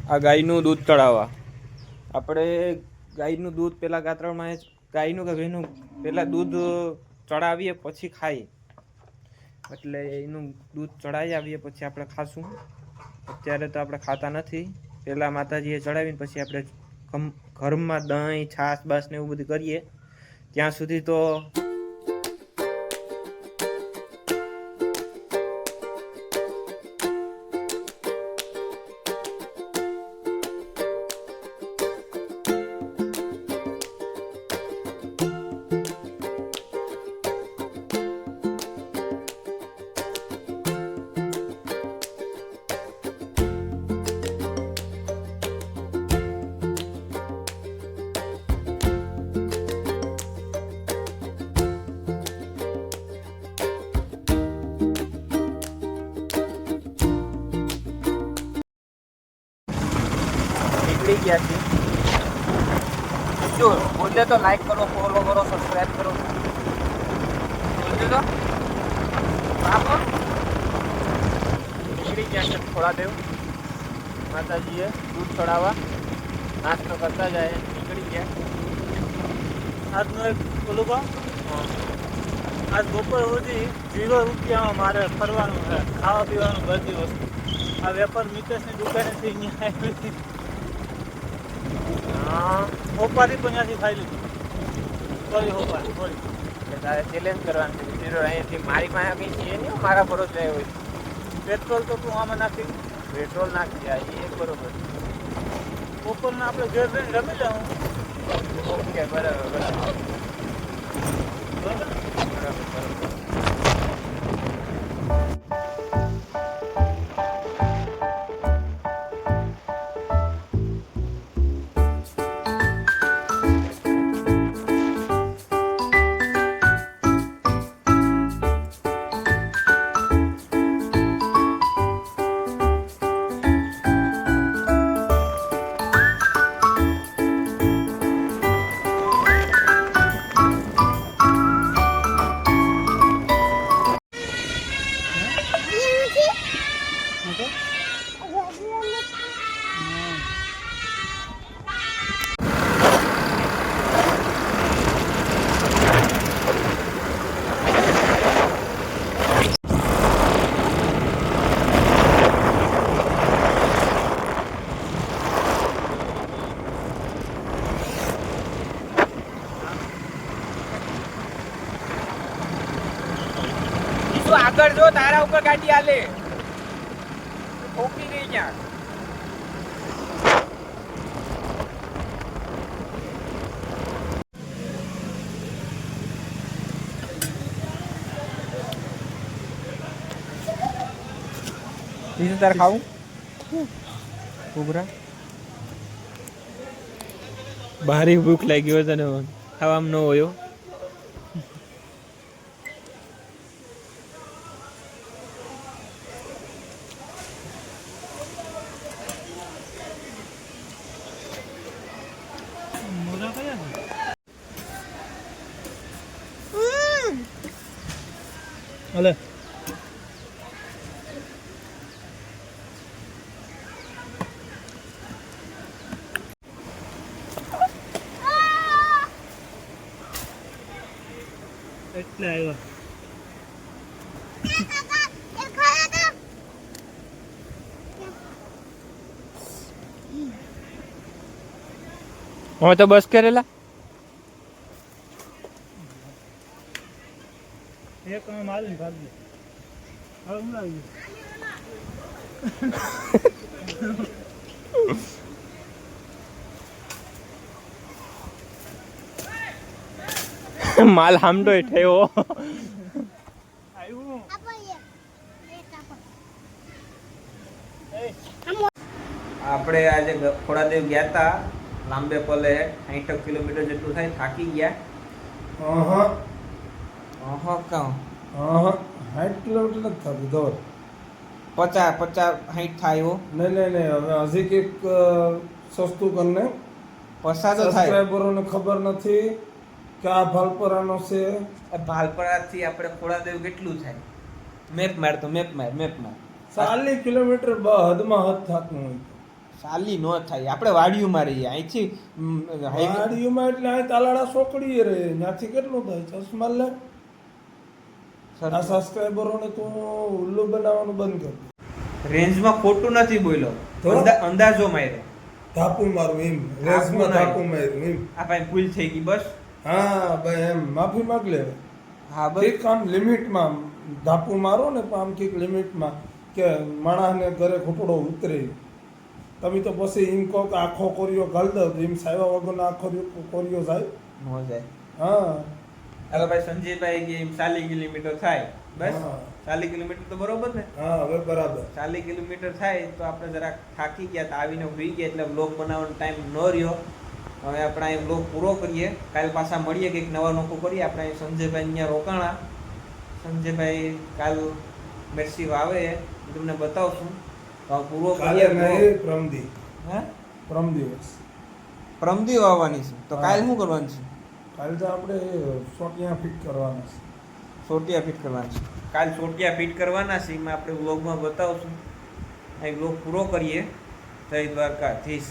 આ ગાયનું દૂધ ચડાવવા. આપણે ગાયનું દૂધ પહેલાં ગાત્રણમાં ગાયનું કે ભેંસનું પહેલાં દૂધ ચડાવીએ પછી ખાઈએ. એટલે એનું દૂધ ચડાવી આવીએ પછી આપણે ખાશું. અત્યારે તો આપણે ખાતા નથી. પહેલાં માતાજીએ ચડાવીને પછી આપણે ઘરમાં દહીં છાશ બાસ ને એવું બધું કરીએ. ત્યાં સુધી તો ગયા છે. જો બોલે તો લાઈક કરો, ફોલો કરો, સબસ્ક્રાઇબ કરો. બોલજો તો બરાબર. નીકળી ગયા છે થોડા દેવ માતાજીએ દૂધ ચડાવવા. નાસ્તો કરતા જાય નીકળી ગયા. આજનો એક બોલું કહો, આજ બપોર સુધી 0 રૂપિયામાં મારે ફરવાનું છે, ખાવા પીવાનું બધી વસ્તુ. આ વેપાર મિતેશની દુકાનેથી અહીંયા આવી. હોપારી પણ ત્યાંથી ખાઈ લીધું. સોરી હોપારી સોરી. તારે ચેલેન્જ કરવાનું છે. જીરો અહીંયાથી મારી પાસે કંઈ છે નહીં, મારા ભરોસે જાય હોય. પેટ્રોલ તો તું આમાં નાખી, પેટ્રોલ નાખી જાય એ બરોબર. બપોરના આપણે ઘેર જઈને રમી લેવું. ઓકે બરાબર બરાબર બરાબર બરાબર. આગળ જો તારા ઉપર ગાડી આલે ઠોકી ગઈ ક્યાં. બીજું તારે ખાવું ઉભરા? ભારી ભૂખ લાગી હોય તને ખાવામાં ન હોય. અલે એટલે આવ્યા. હવે તો બસ કરેલા એક મારી ભાગી. હવે હું આવી માલ હામડો થયો. આપણે આજે ખોડાદેવ ગયા હતા લાંબે પલે 60 કિલોમીટર જેટલું થાય. થાકી ગયા. 60 કિલોમીટર નથી થતું દોર. 50 60 થાય. નહીં હવે હજી કંઈક સસ્તું કરીને પસા તો થાય. સબસ્ક્રાઈબરોને ખબર નથી કે આ ભાલપરાનો છે. ભાલપરાથી આપણે ખોડાદેવ કેટલું થાય? મેપ માર તો મેપ માર 40 કિલોમીટર હદમાં હદ થતું હોય. સાલી ન થાય આપણે વાડીઓમાં રહીએ અહીંથી વાડીઓમાં એટલે અહીં તાલાળા સોકડીએ રહે ત્યાંથી કેટલું થાય ચશ્મા લે આ સબસ્ક્રાઈબરોને તો ઉલ્લુ બનાવવાનું બંધ કર રેન્જમાં ખોટું નથી બોલ્યો તો? અંદાજો માર્યો ધાપુ મારું એમ રેસમાં ધાપુ માર્યું એમ આ ભાઈ ભૂલ થઈ ગઈ બસ હા ભાઈ એમ માફી માંગ લે હા બસ એક આમ લિમિટમાં ધાપુ મારો ને તો આમ કંઈક લિમિટમાં કે માણસને ઘરે ખોટડો ઉતરે તમે તો પછી એમ કહો કે આખો કોરિયો ગાલ દો તો એમ સાયવા વગરનો આખો કોરિયો જાય નો જાય હા હાલો ભાઈ સંજયભાઈ કે 40 કિલોમીટર થાય બસ હા. 40 કિલોમીટર તો બરોબર ને હા હવે બરાબર 40 કિલોમીટર થાય તો આપણે જરાક થાકી ગયા તો આવીને હોઈ ગયા એટલે બ્લોગ બનાવવાનો ટાઈમ ન રહ્યો હવે આપણે અહીં બ્લોગ પૂરો કરીએ કાલ પાછા મળીએ કંઈક નવા નોખું કરીએ આપણે અહીં સંજયભાઈ અહીંયા રોકાણા સંજયભાઈ કાલ મેરસી વાવે એ તમને બતાવશું તો આ પૂરો કાલે કરીએ નહીં પ્રમદી હે પ્રમ દિવસ પ્રમદી વાવવાની છે તો હા. કાલ શું કરવાનું છે કાલે તો આપણે સોટિયા ફિટ કરવાના છે સોટિયા ફિટ કરવાના છે કાલ સોટિયા ફિટ કરવાના છે એમાં આપણે વ્લોગમાં બતાવશું અહીં વ્લોગ પૂરો કરીએ જય દ્વારકાધીશ